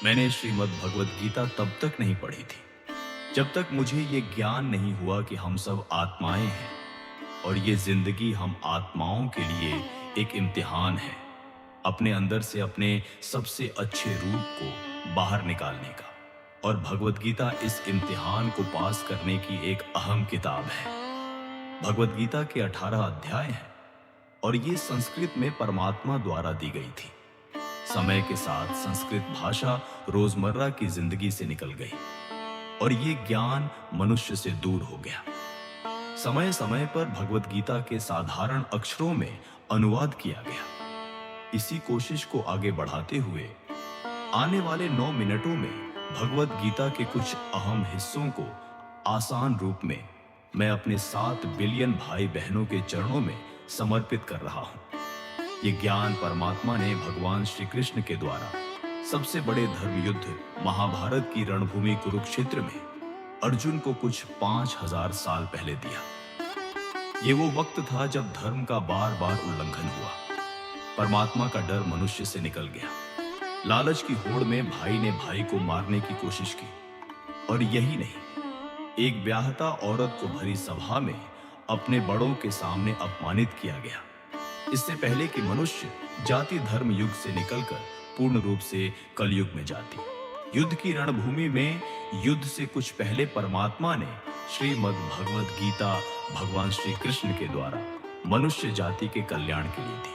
मैंने श्रीमद् भगवद गीता तब तक नहीं पढ़ी थी जब तक मुझे ये ज्ञान नहीं हुआ कि हम सब आत्माएं हैं और ये जिंदगी हम आत्माओं के लिए एक इम्तिहान है, अपने अंदर से अपने सबसे अच्छे रूप को बाहर निकालने का। और भगवद गीता इस इम्तिहान को पास करने की एक अहम किताब है। भगवद गीता के 18 अध्याय हैं और ये संस्कृत में परमात्मा द्वारा दी गई थी। समय के साथ संस्कृत भाषा रोजमर्रा की जिंदगी से निकल गई और ये ज्ञान मनुष्य से दूर हो गया। समय समय पर भगवद गीता के साधारण अक्षरों में अनुवाद किया गया। इसी कोशिश को आगे बढ़ाते हुए आने वाले 9 मिनटों में भगवद गीता के कुछ अहम हिस्सों को आसान रूप में मैं अपने 7 बिलियन भाई बहनों के चरणों में समर्पित कर रहा हूं। ये ज्ञान परमात्मा ने भगवान श्री कृष्ण के द्वारा सबसे बड़े धर्म युद्ध महाभारत की रणभूमि कुरुक्षेत्र में अर्जुन को कुछ 5000 साल पहले दिया। ये वो वक्त था जब धर्म का बार बार उल्लंघन हुआ, परमात्मा का डर मनुष्य से निकल गया। लालच की होड़ में भाई ने भाई को मारने की कोशिश की। और यही नहीं, एक ब्याहता औरत को भरी सभा में अपने बड़ों के सामने अपमानित किया गया। इससे पहले कि मनुष्य जाति धर्म युग से निकलकर पूर्ण रूप से कलयुग में जाती, युद्ध की रणभूमि में युद्ध से कुछ पहले परमात्मा ने श्रीमद् भगवद गीता भगवान श्री कृष्ण के द्वारा मनुष्य जाति के कल्याण के लिए दी,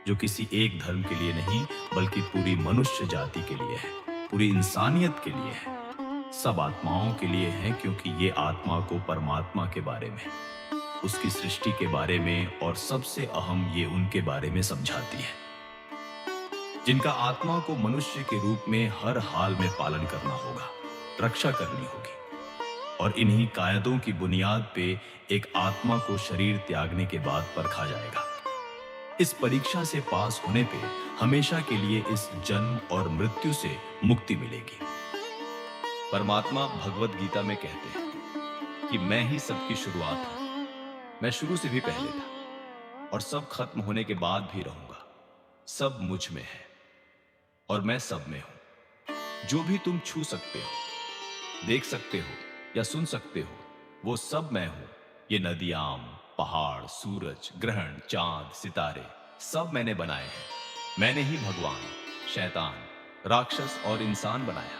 जो किसी एक धर्म के लिए नहीं बल्कि पूरी मनुष्य जाति के लिए है, पूरी इंसानियत के लिए है, सब आत्माओं के लिए है। क्योंकि ये आत्मा को परमात्मा के बारे में, उसकी सृष्टि के बारे में और सबसे अहम ये उनके बारे में समझाती है, जिनका आत्मा को मनुष्य के रूप में हर हाल में पालन करना होगा, रक्षा करनी होगी। और इन्हीं कायदों की बुनियाद पे एक आत्मा को शरीर त्यागने के बाद परखा जाएगा। इस परीक्षा से पास होने पे हमेशा के लिए इस जन्म और मृत्यु से मुक्ति मिलेगी। परमात्मा भगवद गीता में कहते हैं कि मैं ही सबकी शुरुआत हूं, मैं शुरू से भी पहले था और सब खत्म होने के बाद भी रहूंगा। सब मुझ में है और मैं सब में हूं। जो भी तुम छू सकते हो, देख सकते हो या सुन सकते हो, वो सब मैं हूं। ये नदियां, पहाड़, सूरज, ग्रहण, चांद, सितारे सब मैंने बनाए हैं। मैंने ही भगवान, शैतान, राक्षस और इंसान बनाया।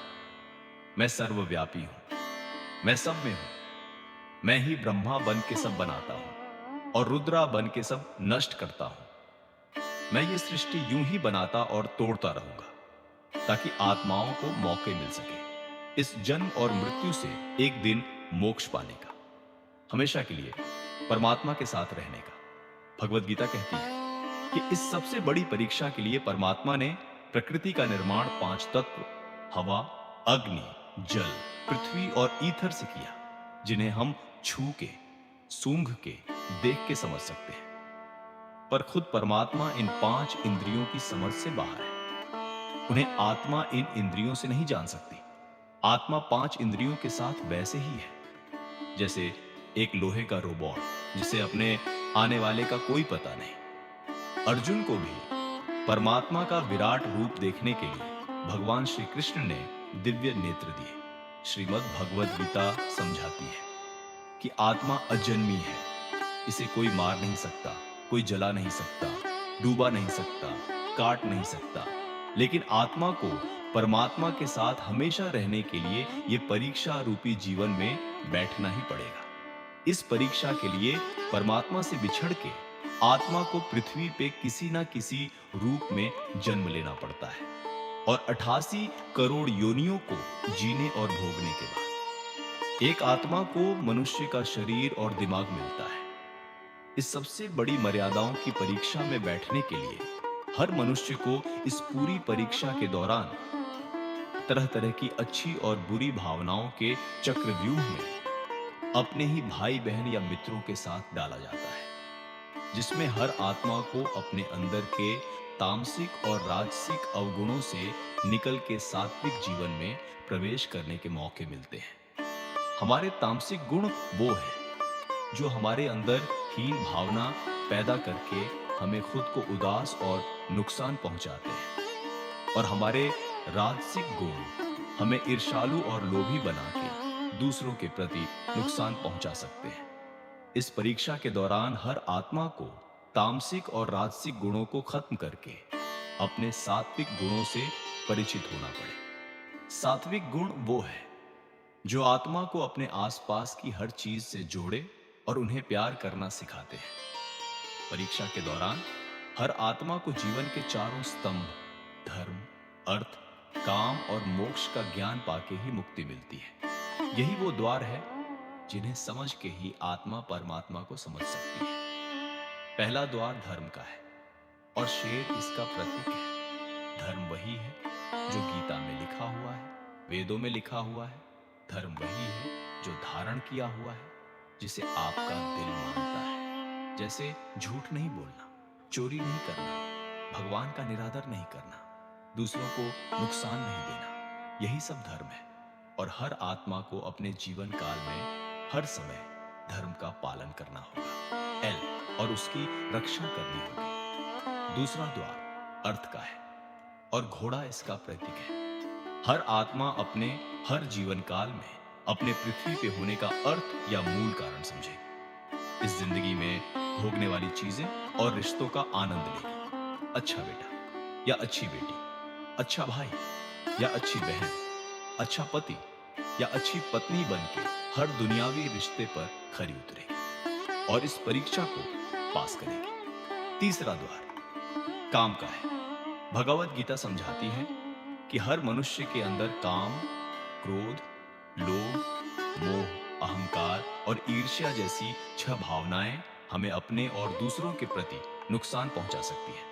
मैं सर्वव्यापी हूं, मैं सब में हूं। मैं ही ब्रह्मा बन के सब बनाता हूं और रुद्रा बन के सब नष्ट करता हूं। मैं ये सृष्टि यूं ही बनाता और तोड़ता रहूंगा ताकि आत्माओं को मौके मिल सके इस जन्म और मृत्यु से एक दिन मोक्ष पाने का, हमेशा के लिए परमात्मा के साथ रहने का। भगवद गीता कहती है कि इस सबसे बड़ी परीक्षा के लिए परमात्मा ने प्रकृति का निर्माण 5 तत्व हवा, अग्नि, जल, पृथ्वी और ईथर से किया, जिन्हें हम छू के, सूंघ के, देख के समझ सकते हैं। पर खुद परमात्मा इन 5 इंद्रियों की समझ से बाहर है। उन्हें आत्मा इन इंद्रियों से नहीं जान सकती। आत्मा 5 इंद्रियों के साथ वैसे ही है जैसे एक लोहे का रोबोट जिसे अपने आने वाले का कोई पता नहीं। अर्जुन को भी परमात्मा का विराट रूप देखने के लिए भगवान श्री कृष्ण ने दिव्य नेत्र दिए। श्रीमद् भगवद गीता समझाती है कि आत्मा अजन्मी है, इसे कोई मार नहीं सकता, कोई जला नहीं सकता, डूबा नहीं सकता, काट नहीं सकता। लेकिन आत्मा को परमात्मा के साथ हमेशा रहने के लिए ये परीक्षा रूपी जीवन में बैठना ही पड़ेगा। इस परीक्षा के लिए परमात्मा से बिछड़ के आत्मा को पृथ्वी पे किसी ना किसी रूप में जन्म लेना पड़ता है और 88 करोड़ योनियों को जीने और भोगने के बाद एक आत्मा को मनुष्य का शरीर और दिमाग मिलता है। इस सबसे बड़ी मर्यादाओं की परीक्षा में बैठने के लिए हर मनुष्य को इस पूरी परीक्षा के दौरान तरह तरह की अच्छी और बुरी भावनाओं के चक्रव्यूह में अपने ही भाई बहन या मित्रों के साथ डाला जाता है, जिसमें हर आत्मा को अपने अंदर के तामसिक और राजसिक अवगुणों से निकल के सात्विक जीवन में प्रवेश करने के मौके मिलते हैं। हमारे तामसिक गुण वो है जो हमारे अंदर हीन भावना पैदा करके हमें खुद को उदास और नुकसान पहुंचाते हैं, और हमारे राजसिक गुण हमें ईर्ष्यालु और लोभी बना के दूसरों के प्रति नुकसान पहुंचा सकते हैं। इस परीक्षा के दौरान हर आत्मा को तामसिक और राजसिक गुणों को खत्म करके अपने सात्विक गुणों से परिचित होना पड़े। सात्विक गुण वो है जो आत्मा को अपने आसपास की हर चीज से जोड़े और उन्हें प्यार करना सिखाते हैं। परीक्षा के दौरान हर आत्मा को जीवन के चारों स्तंभ धर्म, अर्थ, काम और मोक्ष का ज्ञान पाके ही मुक्ति मिलती है। यही वो द्वार है जिन्हें समझ के ही आत्मा परमात्मा को समझ सकती है। पहला द्वार धर्म का है और शेर इसका प्रतीक है। धर्म वही है जो गीता में लिखा हुआ है, वेदों में लिखा हुआ है। धर्म वही है जो धारण किया हुआ है, जिसे आपका दिल मानता है। जैसे झूठ नहीं बोलना, चोरी नहीं करना, भगवान का निरादर नहीं करना, दूसरों को नुकसान नहीं देना, यही सब धर्म है। और हर आत्मा को अपने जीवन काल में हर समय धर्म का पालन करना होगा और उसकी रक्षा करनी होगी। दूसरा द्वार अर्थ का है और घोड़ा इसका प्रतीक है। हर आत्मा अपने हर जीवन काल में अपने पृथ्वी पे होने का अर्थ या मूल कारण समझे। इस जिंदगी में भोगने वाली चीजें और रिश्तों का आनंद लेगी। अच्छा बेटा या अच्छी बेटी, अच्छा भाई या अच्छी बहन, अच्छा पति या अच्छी पत्नी बनके हर दुनियावी रिश्ते पर खरी उतरेगी और इस परीक्षा को पास करेगी। तीसरा द्वार काम का है। भगवत गीता समझाती है कि हर मनुष्य के अंदर काम, क्रोध, लोभ, मोह, अहंकार और ईर्ष्या जैसी 6 भावनाएं हमें अपने और दूसरों के प्रति नुकसान पहुंचा सकती है।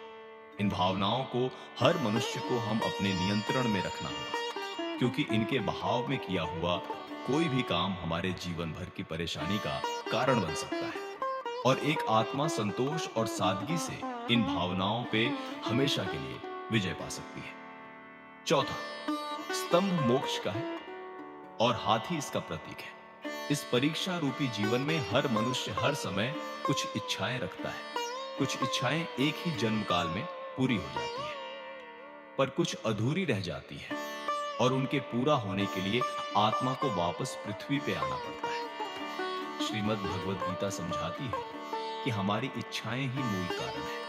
इन भावनाओं को हर मनुष्य को हम अपने नियंत्रण में रखना होगा, क्योंकि इनके बहाव में किया हुआ कोई भी काम हमारे जीवन भर की परेशानी का कारण बन सकता है और एक आत्मा संतोष और सादगी से इन भावनाओं पे हमेशा के लिए विजय पा सकती है। चौथा स्तंभ मोक्ष का है और हाथी इसका प्रतीक है। इस परीक्षा रूपी जीवन में हर मनुष्य हर समय कुछ इच्छाएं रखता है। कुछ इच्छाएं एक ही जन्म काल में पूरी हो जाती है, पर कुछ अधूरी रह जाती है और उनके पूरा होने के लिए आत्मा को वापस पृथ्वी पे आना पड़ता है। श्रीमद् भगवद गीता समझाती है कि हमारी इच्छाएं ही मूल कारण है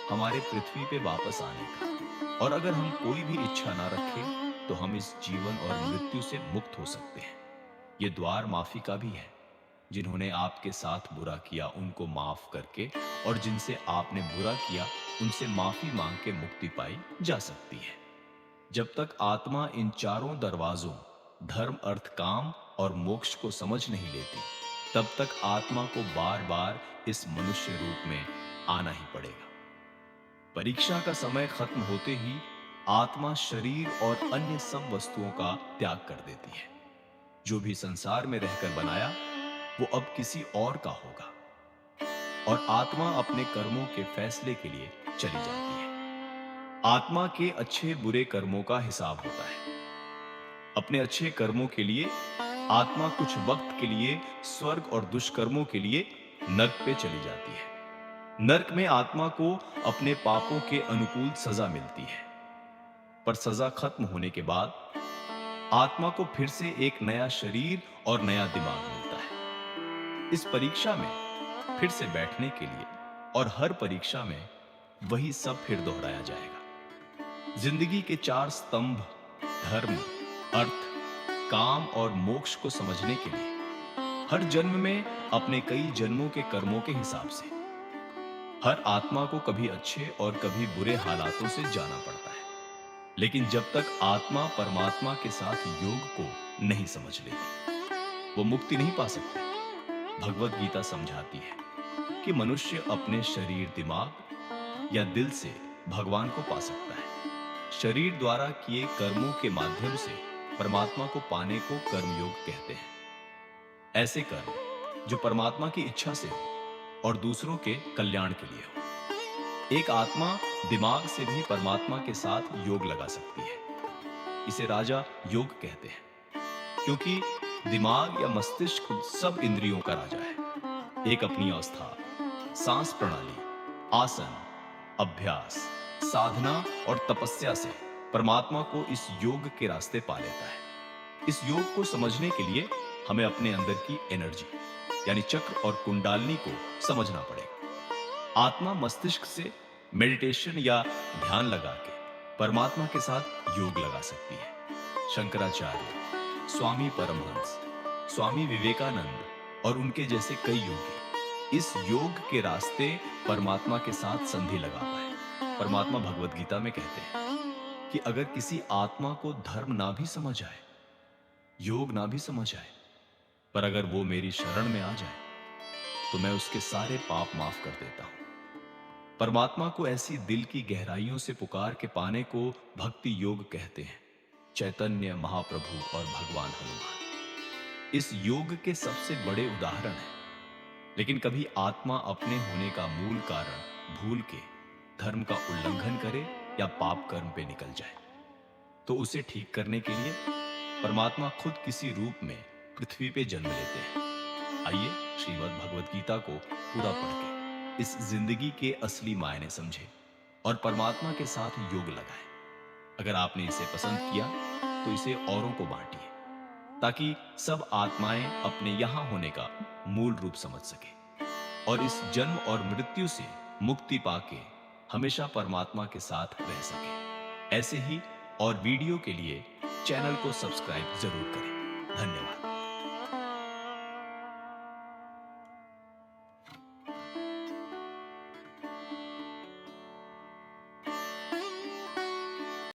हमारे पृथ्वी पे वापस आने का, और अगर हम कोई भी इच्छा ना रखें तो हम इस जीवन और मृत्यु से मुक्त हो सकते हैं। ये द्वार माफी का भी है। जिन्होंने आपके साथ बुरा किया उनको माफ करके और जिनसे आपने बुरा किया उनसे माफी मांग के मुक्ति पाई जा सकती है। जब तक आत्मा इन चारों दरवाजों धर्म, अर्थ, काम और मोक्ष को समझ नहीं लेती, तब तक आत्मा को बार बार इस मनुष्य रूप में आना ही पड़ेगा। परीक्षा का समय खत्म होते ही आत्मा शरीर और अन्य सब वस्तुओं का त्याग कर देती है। जो भी संसार में रहकर बनाया वो अब किसी और का होगा और आत्मा अपने कर्मों के फैसले के लिए चली जाती है। आत्मा के अच्छे बुरे कर्मों का हिसाब होता है। अपने अच्छे कर्मों के लिए आत्मा कुछ वक्त के लिए स्वर्ग और दुष्कर्मों के लिए नर्क पे चली जाती है। नर्क में आत्मा को अपने पापों के अनुकूल सजा मिलती है, पर सजा खत्म होने के बाद आत्मा को फिर से एक नया शरीर और नया दिमाग मिलता है। इस परीक्षा में फिर से बैठने के लिए और हर परीक्षा में वही सब फिर दोहराया जाएगा। जिंदगी के 4 स्तंभ धर्म, अर्थ, काम और मोक्ष को समझने के लिए हर जन्म में अपने कई जन्मों के कर्मों के हिसाब से हर आत्मा को कभी अच्छे और कभी बुरे हालातों से जाना पड़ता है। लेकिन जब तक आत्मा परमात्मा के साथ योग को नहीं समझ लेती वो मुक्ति नहीं पा सकती। भगवत गीता समझाती है कि मनुष्य अपने शरीर, दिमाग या दिल से भगवान को पा सकता है। शरीर द्वारा किए कर्मों के माध्यम से परमात्मा को पाने को कर्मयोग कहते हैं। ऐसे कर्म जो परमात्मा की इच्छा से हो और दूसरों के कल्याण के लिए हो। एक आत्मा दिमाग से भी परमात्मा के साथ योग लगा सकती है। इसे राजा योग कहते हैं, क्योंकि दिमाग या मस्तिष्क सब इंद्रियों का राजा है। एक अपनी अवस्था, सांस प्रणाली, आसन, अभ्यास, साधना और तपस्या से परमात्मा को इस योग के रास्ते पा लेता है। इस योग को समझने के लिए हमें अपने अंदर की एनर्जी यानी चक्र और कुंडालिनी को समझना पड़ेगा। आत्मा मस्तिष्क से मेडिटेशन या ध्यान लगा के परमात्मा के साथ योग लगा सकती है। शंकराचार्य, स्वामी परमहंस, स्वामी विवेकानंद और उनके जैसे कई योगी इस योग के रास्ते परमात्मा के साथ संधि लगा पाए। परमात्मा भगवत गीता में कहते हैं कि अगर किसी आत्मा को धर्म ना भी समझ आए, योग ना भी समझ आए, पर अगर वो मेरी शरण में आ जाए तो मैं उसके सारे पाप माफ कर देता हूं। परमात्मा को ऐसी दिल की गहराइयों से पुकार के पाने को भक्ति योग कहते हैं। चैतन्य महाप्रभु और भगवान हनुमान इस योग के सबसे बड़े उदाहरण हैं। लेकिन कभी आत्मा अपने होने का मूल कारण भूल के धर्म का उल्लंघन करे या पाप कर्म पे निकल जाए, तो उसे ठीक करने के लिए परमात्मा खुद किसी रूप में पृथ्वी पे जन्म लेते हैं। आइए श्रीमद् भगवत गीता को पूरा पढ़ के इस जिंदगी के असली मायने समझे और परमात्मा के साथ योग लगाएं। अगर आपने इसे पसंद किया तो इसे औरों को बांटिए, ताकि सब आत्माएं अपने यहां होने का मूल रूप समझ सके और इस जन्म और मृत्यु से मुक्ति पाके हमेशा परमात्मा के साथ रह सके। ऐसे ही और वीडियो के लिए चैनल को सब्सक्राइब जरूर करें। धन्यवाद।